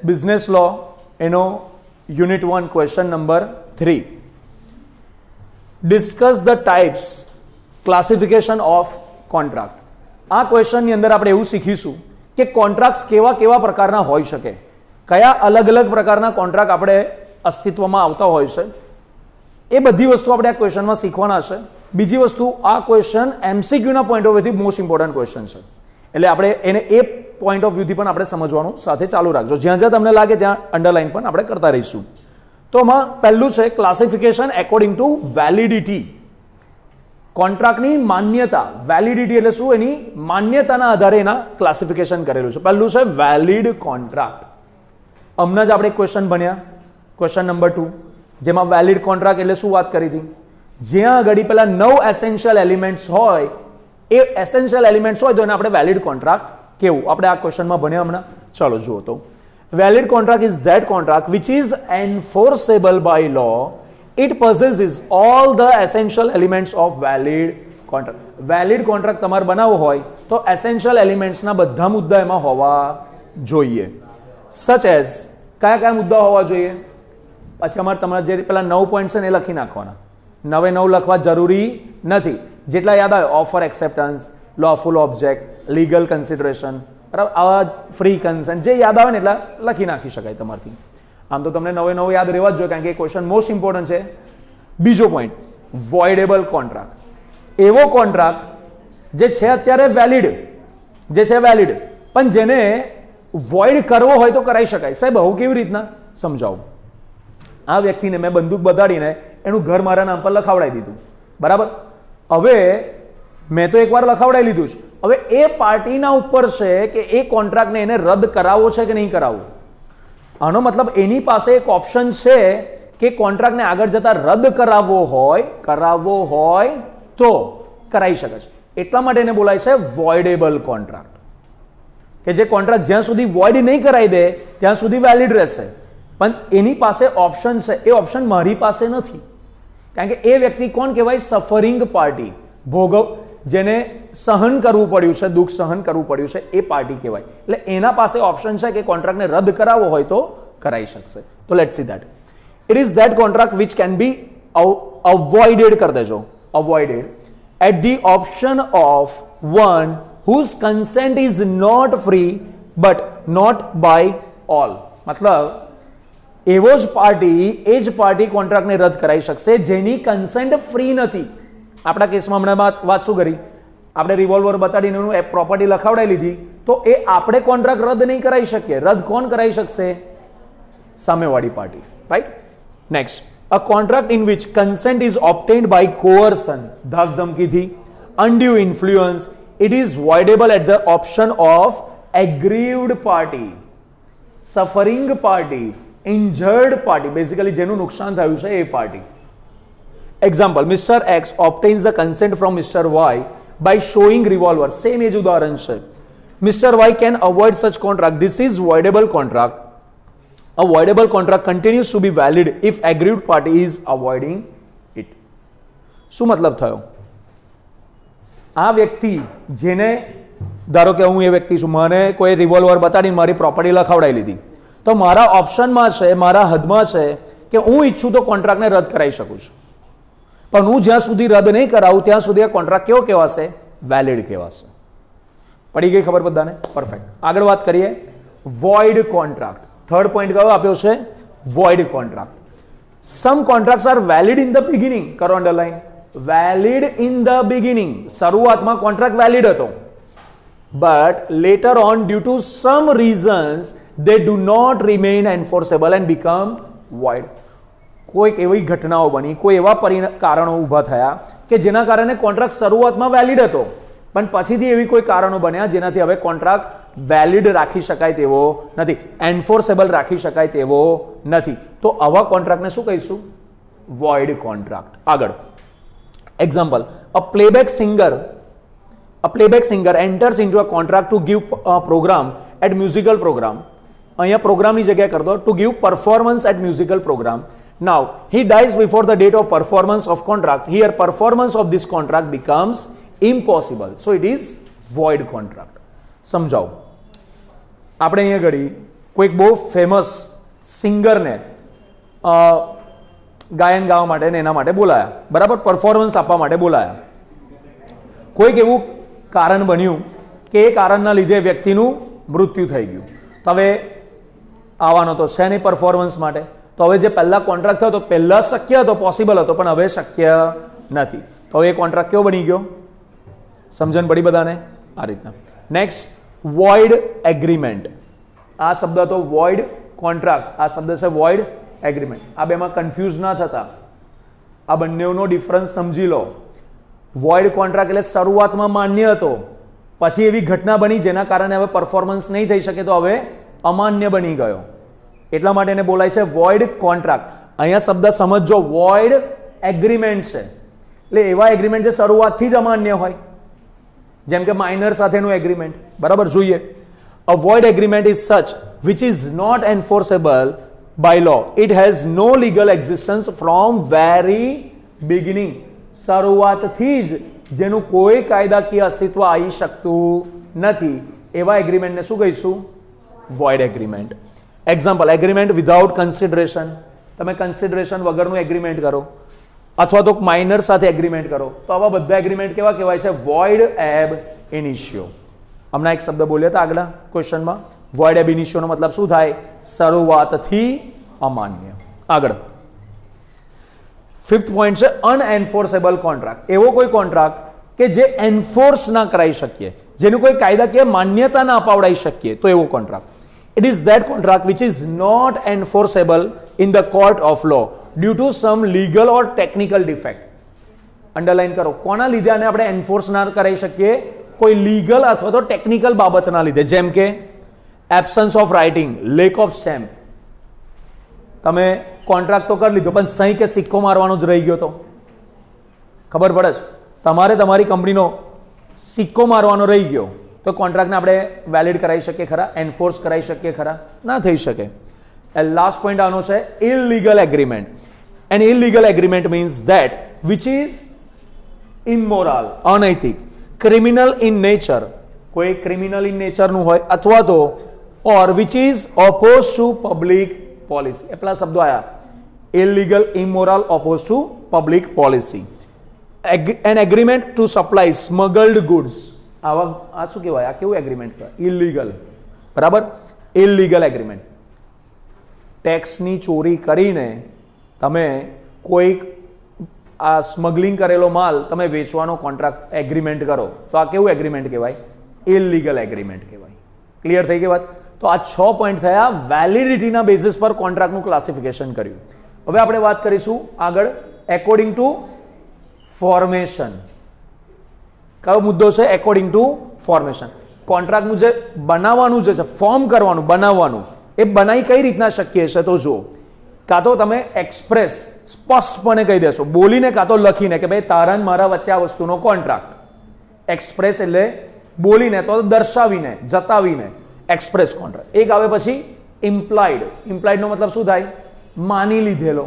Business લો એનો unit 1 question number 3. Discuss the types classification of contract. આ ક્વેશ્ચનની અંદર આપણે એવું શીખીશું કે કોન્ટ્રાક્ટ્સ કેવા કેવા પ્રકારના હોઈ શકે, કયા અલગ અલગ પ્રકારના કોન્ટ્રાક્ટ આપણે અસ્તિત્વમાં આવતા હોય છે, એ બધી વસ્તુ આપણે આ ક્વેશ્ચનમાં શીખવાના છે. બીજી વસ્તુ, આ ક્વેશ્ચન એમસીક્યુના પોઈન્ટ ઓફ વ્યૂથી મોસ્ટ ઇમ્પોર્ટન્ટ ક્વેશ્ચન છે, એટલે આપણે એને એ પોઈન્ટ ઓફ વ્યૂથી પણ આપણે સમજવાનું સાથે ચાલુ રાખજો. જ્યાં જ્યાં તમને લાગે ત્યાં અંડરલાઈન પણ આપણે કરતા રહીશું. તો આમાં પહેલું છે ક્લાસિફિકેશન એકોર્ડિંગ ટુ વેલિડિટી. કોન્ટ્રાક્ટની માન્યતા, વેલિડિટી એટલે શું, એની માન્યતાના આધારે એના ક્લાસિફિકેશન કરેલું છે. પહેલું છે વેલિડ કોન્ટ્રાક્ટ. હમણાં જ આપણે એક ક્વેશ્ચન ભણ્યા, ક્વેશ્ચન નંબર 2, જેમાં વેલિડ કોન્ટ્રાક્ટ એટલે શું વાત કરી હતી. જ્યાં આગળ પેલા 9 એસેન્શિયલ એલિમેન્ટ્સ હોય, એ એસેન્શિયલ એલિમેન્ટ્સ હોય તો એને આપણે વેલિડ કોન્ટ્રાક્ટ કેવું, આપણે આ ક્વેશ્ચનમાં ભણ્યા હમણાં. ચલો જુઓ તો, valid contract is that contract which is enforceable by law. It possesses all the essential elements of valid contract. Valid contract તમારે બનાવવો હોય તો એસેન્શિયલ એલિમેન્ટ્સના બધા મુદ્દા એમાં હોવા જોઈએ. સચ એઝ, કયા કયા મુદ્દા હોવા જોઈએ, પછી અમારે તમારે જે પેલા 9 પોઈન્ટ છે ને એ લખી નાખવાના. 9 લખવા જરૂરી નથી, જેટલા યાદ આવે, offer acceptance, lawful object, legal consideration, બરાબર, આવા ફ્રી કન્સન્ટ, જે યાદ આવે ને એટલા લખી નાખી શકાય તમારથી. આમ તો તમને 9 યાદ રહેવા જ જોઈએ, કારણ કે એ ક્વેશ્ચન મોસ્ટ ઇમ્પોર્ટન્ટ છે. બીજો પોઈન્ટ, વોઇડેબલ કોન્ટ્રાક્ટ. એવો કોન્ટ્રાક્ટ જે છે અત્યારે વેલિડ, જે છે વેલિડ, પણ જેને વોઇડ કરવો હોય તો કરાવી શકાય. સાહેબ આવું કેવી રીતના, સમજાવું. આ વ્યક્તિને મેં બંદૂક બતાડીને એનું ઘર મારા નામ પર લખાવડાવી દીધું, બરાબર. હવે મેં તો એકવાર લખાવડાવી લીધું છે, હવે એ પાર્ટીના ઉપર છે કે એ કોન્ટ્રાક્ટને એને રદ કરાવવો છે કે નહીં કરાવવો. આનો મતલબ એની પાસે એક ઓપ્શન છે કે કોન્ટ્રાક્ટને આગળ જતા રદ કરાવવો હોય તો કરાવી શકે છે. એટલા માટે એને બોલાય છે વોઇડેબલ કોન્ટ્રાક્ટ, કે જે કોન્ટ્રાક્ટ જ્યાં સુધી વોઇડ નહીં કરાવી દે ત્યાં સુધી વેલિડ રહેશે, પણ એની પાસે ઓપ્શન છે. એ ઓપ્શન મારી પાસે નથી, કારણ કે એ વ્યક્તિ કોણ કહેવાય, સફરિંગ પાર્ટી, જેને સહન કરવું પડ્યું છે, દુઃખ સહન કરવું પડ્યું છે, એ પાર્ટી કહેવાય. એટલે એના પાસે ઓપ્શન છે કે કોન્ટ્રાક્ટને રદ કરાવવો હોય તો કરાવી શકશે. તો let's see that. It is that contract which can be avoided, કરી દેજો, avoided at the option of one whose consent is not free but not by all. મતલબ એવો જ પાર્ટી, એ જ પાર્ટી કોન્ટ્રાક્ટને રદ કરાવી શકશે જેની કન્સેન્ટ ફ્રી નથી. આપણા કેસમાં હમણાં વાત શું કરી, આપણે રિવોલ્વર બતાડીને એનું પ્રોપર્ટી લખાવડાવી લીધી, તો એ આપણે કોન્ટ્રાક્ટ રદ નહીં કરાવી શકીએ. રદ કોણ કરાવી શકશે, સામેવાળી party, right. Next, a contract in which consent is obtained by coercion, ધાક ધમકીથી, undue influence, it is voidable at the option of aggrieved party, suffering party, injured party, basically જેનું નુકસાન થયું છે એ party. Example, Mr. X obtains the consent from Mr. Y by showing revolver. Same એ જ ઉદાહરણ છે. Mr. Y can avoid such contract. This is voidable contract. A voidable contract continues to be valid if aggrieved party is avoiding it. શું મતલબ થયો? આ વ્યક્તિ જેને, ધારો કે હું એ વ્યક્તિ છું, મને કોઈ રિવોલ્વર બતાડીને મારી પ્રોપર્ટી લખાવડાવી લીધી, તો મારા ઓપ્શનમાં છે, મારા હદમાં છે કે હું ઈચ્છું તો કોન્ટ્રાક્ટને રદ કરાવી શકું છું, પણ હું જ્યાં સુધી રદ નહીં કરાવું ત્યાં સુધી આ કોન્ટ્રાક્ટ કેવો કહેવાશે, વેલિડ કહેવાશે. પડી ગઈ ખબર બધાને? પરફેક્ટ. આગળ વાત કરીએ, વોઇડ કોન્ટ્રાક્ટ. થર્ડ પોઈન્ટ કયો આપ્યો છે, void contract. Some contracts are valid in the beginning, કરો underline, valid in the beginning. શરૂઆતમાં કોન્ટ્રાક્ટ વેલિડ હતો, but later on due to some reasons they do not remain enforceable and become void. કોઈક એવી ઘટનાઓ બની, કોઈ એવા કારણો ઊભા થયા કે જેના કારણે કોન્ટ્રાક્ટ શરૂઆતમાં વેલિડ હતો, પણ પછીથી એવી કોઈ કારણો બન્યા જેનાથી હવે કોન્ટ્રાક્ટ વેલિડ રાખી શકાય તેવો નથી, એન્ફોર્સેબલ રાખી શકાય તેવો નથી. તો આવા કોન્ટ્રાક્ટને શું કહીશું? Void contract. આગળ example, a playback singer enters into a contract to give a program at musical program. અહીંયા પ્રોગ્રામની જગ્યાએ કર દો, to give performance at musical program. Now he dies before the date of performance of contract. Here performance of this contract becomes impossible, so it is void contract. સમજાવો. આપણે અહીંયા ઘડી કોઈક બહુ ફેમસ સિંગરને ગાયન ગાવા માટે ને એના માટે બોલાયા, બરાબર, પરફોર્મન્સ આપવા માટે બોલાયા. કોઈક એવું કારણ બન્યું કે એ કારણના લીધે વ્યક્તિનું મૃત્યુ થઈ ગયું. તો હવે આવવાનો તો છે નહીં પરફોર્મન્સ માટે. તો હવે જે પહેલા કોન્ટ્રાક્ટ થયો તો પહેલા શક્ય હતો, પોસિબલ હતો, પણ હવે શક્ય નથી. તો હવે એ કોન્ટ્રાક્ટ કેવો બની ગયો? સમજણ પડી બધાને? આ રીતના. Next, void agreement. આ શબ્દ હતો વોઇડ કોન્ટ્રાક્ટ, આ શબ્દ છે વોઇડ એગ્રીમેન્ટ. આ બેમાં કન્ફ્યુઝ ના થતા, આ બંનેનો ડિફરન્સ સમજી લો. વોઇડ કોન્ટ્રાક્ટ એટલે શરૂઆતમાં માન્ય હતો, પછી એવી ઘટના બની જેના કારણે હવે પરફોર્મન્સ નહીં થઈ શકે, તો હવે અમાન્ય બની ગયો, એટલા માટે એને બોલાય છે વોઇડ કોન્ટ્રાક્ટ. અહીંયા શબ્દ સમજો, વોઇડ એગ્રીમેન્ટ છે એટલે એવા એગ્રીમેન્ટ જે શરૂઆતથી જ અમાન્ય હોય, જેમ કે માઇનર સાથેનું એગ્રીમેન્ટ, બરાબર. જોઈએ, a void agreement is such which is not enforceable by law. It has no legal existence from very beginning. શરૂઆતથી જ જેનું કોઈ કાયદાકીય અસ્તિત્વ આવી શકતું નથી એવા એગ્રીમેન્ટને શું કહીશું? Void agreement. Example, agreement without consideration. તમે કન્સિડરેશન વગરનું એગ્રીમેન્ટ કરો અથવા તો માઇનર સાથે એગ્રીમેન્ટ કરો તો આવા બધા એગ્રીમેન્ટ કેવા કહેવાય છે? વોઇડ એબ ઇનિશિયો. હમણાં એક શબ્દ બોલ્યા હતા આગલા ક્વેશ્ચનમાં, વોઇડ એબ ઇનિશિયોનો મતલબ શું થાય? શરૂઆતથી અમાન્ય. આગળ ફિફ્થ પોઈન્ટ છે અનએન્ફોર્સેબલ કોન્ટ્રાક્ટ. એવો કોઈ કોન્ટ્રાક્ટ કે જે એન્ફોર્સ ના કરાવી શકીએ, જેનું કોઈ કાયદાકીય માન્યતા ના અપાવડાવી શકીએ, તો એવો contract. It is that contract which is not enforceable in the court of law due to some legal or technical defect. Underline કરો, કોના લીધે આને આપણે એન્ફોર્સ ના કરી શકીએ? કોઈ લીગલ અથવા તો ટેકનિકલ બાબતના લીધે, જેમ કે absence of writing, lack of stamp. તમે કોન્ટ્રાક્ટ તો કરી લીધો પણ સહી કે સિક્કો મારવાનો જ રહી ગયો તો ખબર પડે છે. તમારે તમારી કંપનીનો સિક્કો મારવાનો રહી ગયો તો કોન્ટ્રાક્ટને આપણે વેલિડ કરાવી શકીએ ખરા? એન્ફોર્સ કરાવી શકીએ ખરા? ના થઈ શકે. લાસ્ટ પોઈન્ટ આનો છે illegal agreement. An illegal agreement means that which is immoral, અનૈતિક, ક્રિમિનલ ઇન નેચર, કોઈ ક્રિમિનલ ઇન નેચરનું હોય, અથવા તો or which is oppose to public policy. એટલા શબ્દો આયા, illegal, immoral, oppose to public policy. An agreement to supply smuggled goods. આવા આ શું કહેવાય? આ કેવું એગ્રીમેન્ટ કહેવાય? ઇલીગલ, બરાબર. Illegal agreement. ટેક્સની ચોરી કરીને તમે કોઈક આ સ્મગલિંગ કરેલો માલ તમે વેચવાનો કોન્ટ્રાક્ટ એગ્રીમેન્ટ કરો તો આ કેવું એગ્રીમેન્ટ કહેવાય? ઇલીગલ એગ્રીમેન્ટ કહેવાય. ક્લિયર થઈ ગઈ વાત? તો આ 6 પોઈન્ટ થયા. વેલિડિટીના બેસિસ પર કોન્ટ્રાક્ટનું ક્લાસિફિકેશન કર્યું. હવે આપણે વાત કરીશું આગળ એકોર્ડિંગ ટુ ફોર્મેશન. કયો મુદ્દો છે? According to formation. કોન્ટ્રાક્ટનું જે બનાવવાનું જે છે, ફોર્મ કરવાનું, બનાવવાનું, એ બનાવી કઈ રીતના શક્ય છે? તો જો, કાં તો તમે એક્સપ્રેસ સ્પષ્ટપણે કહી દેશો, બોલીને કાં તો લખીને કે ભાઈ તારા ને મારા વચ્ચે આ વસ્તુનો કોન્ટ્રાક્ટ. એક્સપ્રેસ એટલે બોલીને, તો દર્શાવીને, જતાવીને, એક્સપ્રેસ કોન્ટ્રાક્ટ. એક આવે પછી ઇમ્પ્લાઇડ. ઇમ્પ્લાઇડનો મતલબ શું થાય? માની લીધેલો.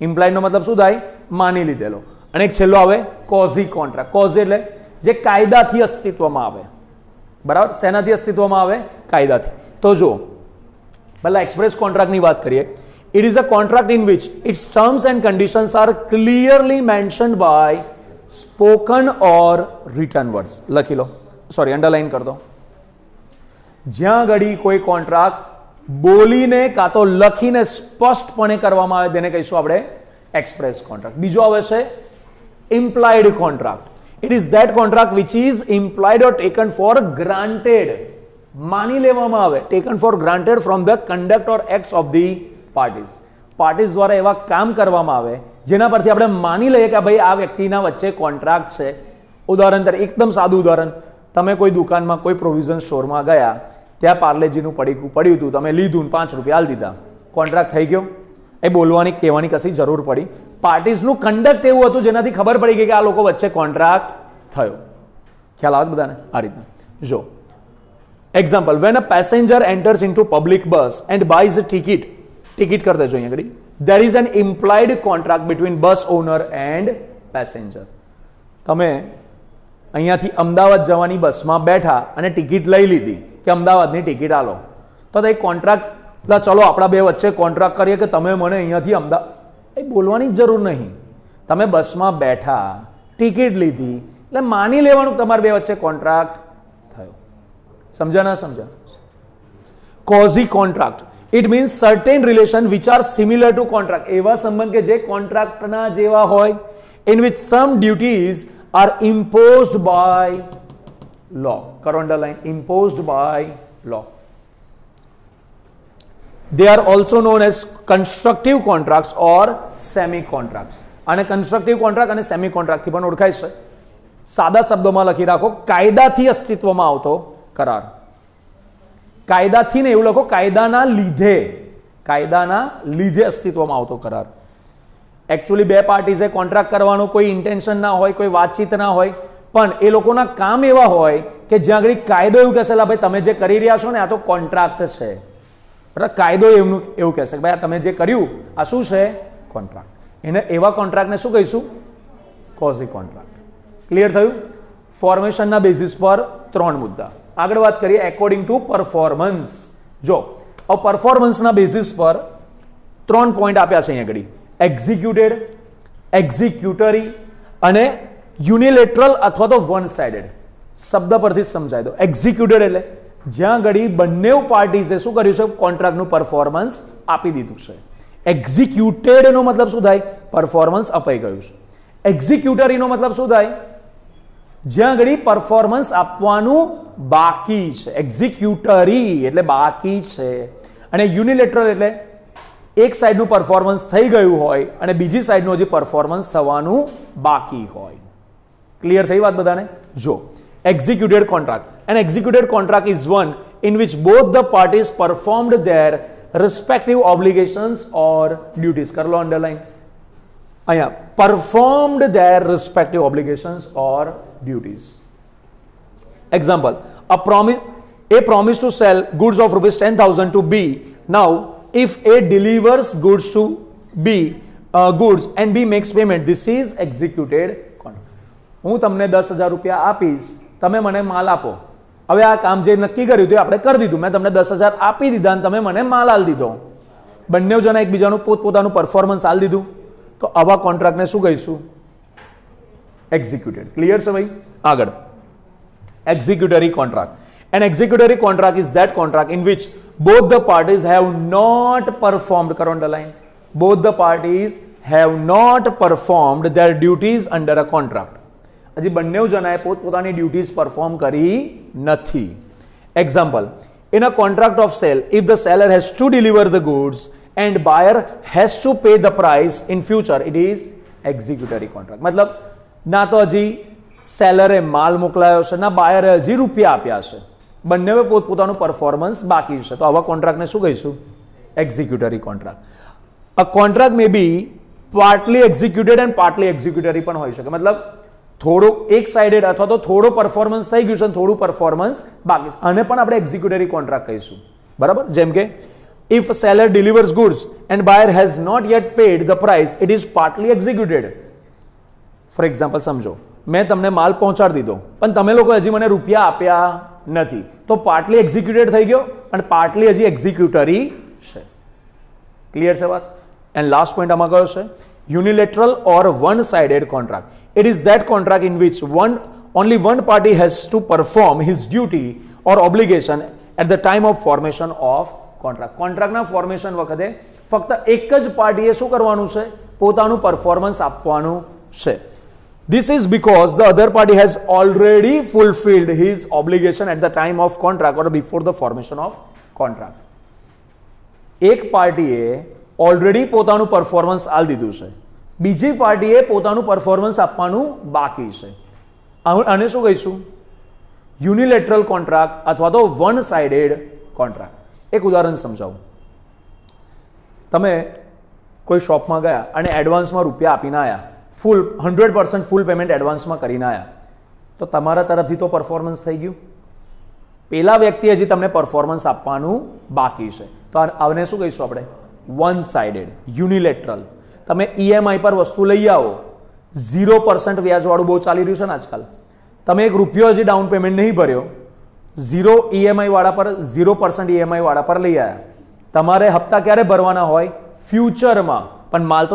ઇમ્પ્લાઇડનો મતલબ શું થાય? માની લીધેલો. અને એક છેલ્લો આવે કોઝી કોન્ટ્રાક્ટ. કોઝી એટલે જે કાયદાથી અસ્તિત્વમાં આવે, બરાબર. શેનાથી અસ્તિત્વમાં આવે? કાયદાથી. તો જો પહેલા એક્સપ્રેસ કોન્ટ્રાક્ટની વાત કરીએ. It is a contract in which its terms and conditions are clearly mentioned by spoken or written words. લખી લો, સોરી અંડરલાઈન કરી દો. જ્યાં ઘડી કોઈ કોન્ટ્રાક્ટ બોલીને કાં તો લખીને સ્પષ્ટપણે કરવામાં આવે તેને કહીશું આપણે એક્સપ્રેસ કોન્ટ્રાક્ટ. બીજો આવે છે implied contract. It is that contract which is implied or taken for granted. માની લેવામાં આવે, taken for granted from the conduct or acts of the parties. Parties દ્વારા એવા કામ કરવામાં આવે જેના પરથી આપણે માની લઈએ કે ભાઈ આ વ્યક્તિના વચ્ચે કોન્ટ્રાક્ટ છે. ઉદાહરણ તરીકે, એકદમ સાદું ઉદાહરણ, તમે કોઈ દુકાનમાં, કોઈ પ્રોવિઝન સ્ટોરમાં ગયા, ત્યાં પાર્લેજીનું પડીકું પડ્યું હતું, તમે લીધું, 5 રૂપિયા આલ દીધા, કોન્ટ્રાક્ટ થઈ ગયો? એ બોલવાની, કહેવાની કશી જરૂર પડી? પાર્ટીઝનું કન્ડક્ટ એવું હતું જેનાથી ખબર પડી ગઈ કે આ લોકો વચ્ચે કોન્ટ્રાક્ટ થયો. ખ્યાલ આવે બધાને? આ રીતના જો example, van a passenger enters into public bus and bias a ticket. Ticket કરી દેજો અહીંયા આગળ. There is an implied contract between bus honour and passenger. તમે અહીંયાથી અમદાવાદ જવાની બસમાં બેઠા અને ટિકિટ લઈ લીધી કે અમદાવાદની ટિકિટ આલો, તો એ કોન્ટ્રાક્ટ, ચલો આપણા બે વચ્ચે કોન્ટ્રાક્ટ કરીએ કે તમે મને અહીંયાથી અમદાવાદ, એ બોલવાની જ જરૂર નહીં. તમે બસમાં બેઠા, ટિકિટ લીધી, એટલે માની લેવાનું તમારા બે વચ્ચે કોન્ટ્રાક્ટ થયો. સમજ્યા ના સમજ્યા? Quasi contract, it means certain relation which are similar to contract. એવા સંબંધ કે જે કોન્ટ્રાક્ટના જેવા હોય, in which some duties are imposed by law. કરો underline, imposed by law. They are also known as constructive contracts or semi contracts. અને constructive contract અને સેમી કોન્ટ્રાક્ટ થી પણ ઓળખાય છે. સાદા શબ્દોમાં લખી રાખો, કાયદાથી અસ્તિત્વમાં આવતો કરાર. કાયદાથી ને એવું લખો, કાયદાના લીધે અસ્તિત્વમાં આવતો કરાર. એકચ્યુઅલી બે પાર્ટીઝે કોન્ટ્રાક્ટ કરવાનો કોઈ ઇન્ટેન્શન ના હોય, કોઈ વાતચીત ના હોય, પણ એ લોકોના કામ એવા હોય કે જ્યાં આગળ કાયદો એવું કહેશે, ભાઈ તમે જે કરી રહ્યા છો ને આ તો કોન્ટ્રાક્ટ છે. બરાબર, કાયદો એવું કહેશે કે ભાઈ તમે જે કર્યું આ શું છે? કોન્ટ્રાક્ટ. એને એવા કોન્ટ્રાક્ટને શું કહીશું? Cosy contract. ક્લિયર થયું? ફોર્મેશનના બેઝિસ પર 3 મુદ્દા. આગળ વાત કરીએ એકોર્ડિંગ ટુ પરફોર્મન્સ. જો પરફોર્મન્સના બેઝિસ પર 3 પોઈન્ટ આપ્યા છે અહીંયા આગળ: એક્ઝિક્યુટેડ, એક્ઝિક્યુટરી અને યુનિલેટરલ અથવા તો વન સાઇડેડ. શબ્દ પરથી સમજાય દો. એક્ઝિક્યુટેડ એટલે જ્યાં ઘડી બંને પાર્ટીઝે શું કર્યું છે? કોન્ટ્રાક્ટનું પરફોર્મન્સ આપી દીધું છે. એક્ઝિક્યુટેડ નો મતલબ શું થાય? પરફોર્મન્સ અપાઈ ગયું છે. એક્ઝિક્યુટરી નો મતલબ શું થાય? જ્યાં ઘડી પરફોર્મન્સ આપવાનું બાકી છે. એક્ઝિક્યુટરી એટલે બાકી છે. અને યુનિલેટરલ એટલે એક સાઈડનું પરફોર્મન્સ થઈ ગયું હોય અને બીજી સાઈડનું હજી પરફોર્મન્સ થવાનું બાકી હોય. ક્લિયર થઈ વાત બધાને? જો executed contract, an executed contract is one in which both the parties performed their respective obligations or duties. કર લો અંડરલાઈન અહીંયા, performed their respective obligations or duties. Example, a promise to sell goods of rupees 10,000 to B. Now if A delivers goods to B goods and B makes payment, this is executed contract. હું તમને 10,000 રૂપિયા આપીશ, તમે મને માલ આપો. હવે આ કામ જે નક્કી કર્યું તે આપણે કરી દીધું. મેં તમને 10,000 આપી દીધા અને તમે મને માલ આલ દીધો. બંને જણા એકબીજાનું પોતપોતાનું પરફોર્મન્સ આલ દીધું. તો આવા કોન્ટ્રાક્ટને શું કહીશું? એક્ઝિક્યુટેડ. ક્લિયર છે ભાઈ? આગળ executory contract. An executory contract is that contract in which both the parties have not performed, karo underline, both the parties have not performed their duties under a contract. હજી બંને જણાએ પોતપોતાની duties perform કરી નથી. Example, in a contract of sale, if the seller has to deliver the goods and buyer has to pay the price in future, it is executory contract. મતલબ ના તો હજી સેલરે માલ મોકલાયો છે, ના બાયરે હજી રૂપિયા આપ્યા છે, બંને પોતપોતાનું પરફોર્મન્સ બાકી છે. તો આવા કોન્ટ્રાક્ટને શું કહીશું? Executory contract. A contract may be partly executed and partly executory પણ હોઈ શકે. મતલબ થોડું એક સાઇડેડ અથવા તો થોડું પરફોર્મન્સ થઈ ગયું છે અને થોડું પરફોર્મન્સ બાકી છે, આને પણ આપણે એક્ઝિક્યુટરી કોન્ટ્રાક્ટ કહીશું. બરાબર? જેમ કે if seller delivers goods and buyer has not yet paid the price, it is partly executed. For example, સમજો, મેં તમને માલ પહોંચાડી દીધો પણ તમે લોકો હજી મને રૂપિયા આપ્યા નથી, તો પાર્ટલી એક્ઝિક્યુટેડ થઈ ગયો અને પાર્ટલી હજી એક્ઝિક્યુટરી છે. ક્લિયર છે વાત? એન્ડ લાસ્ટ પોઈન્ટ આમાં કયો છે? Unilateral or one sided contract. It is that contract in which only one party has to perform his duty or obligation at the time of formation of contract. કોન્ટ્રાક્ટના formation વખતે ફક્ત એક જ પાર્ટીએ શું કરવાનું છે? પોતાનું પરફોર્મન્સ આપવાનું છે. This is because the other party has already fulfilled his obligation at the time of contract or before the formation of contract. એક પાર્ટીએ ઓલરેડી પોતાનું પરફોર્મન્સ આલ દીધું છે, બીજી પાર્ટીએ પોતાનું પરફોર્મન્સ આપવાનું બાકી છે. આને શું કહીશું? યુનિલેટરલ કોન્ટ્રાક્ટ અથવા તો વન સાઇડેડ કોન્ટ્રાક્ટ. એક ઉદાહરણ સમજાવું. તમે કોઈ શોપમાં ગયા અને એડવાન્સમાં રૂપિયા આપીને આવ્યા, ફૂલ 100% ફૂલ પેમેન્ટ એડવાન્સમાં કરીને આવ્યા, તો તમારા તરફથી તો પરફોર્મન્સ થઈ ગયું. પેલા વ્યક્તિ હજી તમને પરફોર્મન્સ આપવાનું બાકી છે, તો આને શું કહીશું આપણે? One sided, unilateral. તમે ઈએમઆઈ પર વસ્તુ લઈ આવો, 0% વ્યાજવાળું બહુ ચાલી રહ્યું છે ને આજકાલ, તમે ₹1 હજી ડાઉન પેમેન્ટ નહીં ભર્યો 0 EMI વાળા પર 0% EMI વાળા પર લઈ આવ્યા. તમારે હપ્તા ક્યારે ભરવાના હોય? ફ્યુચરમાં. પણ માલ તો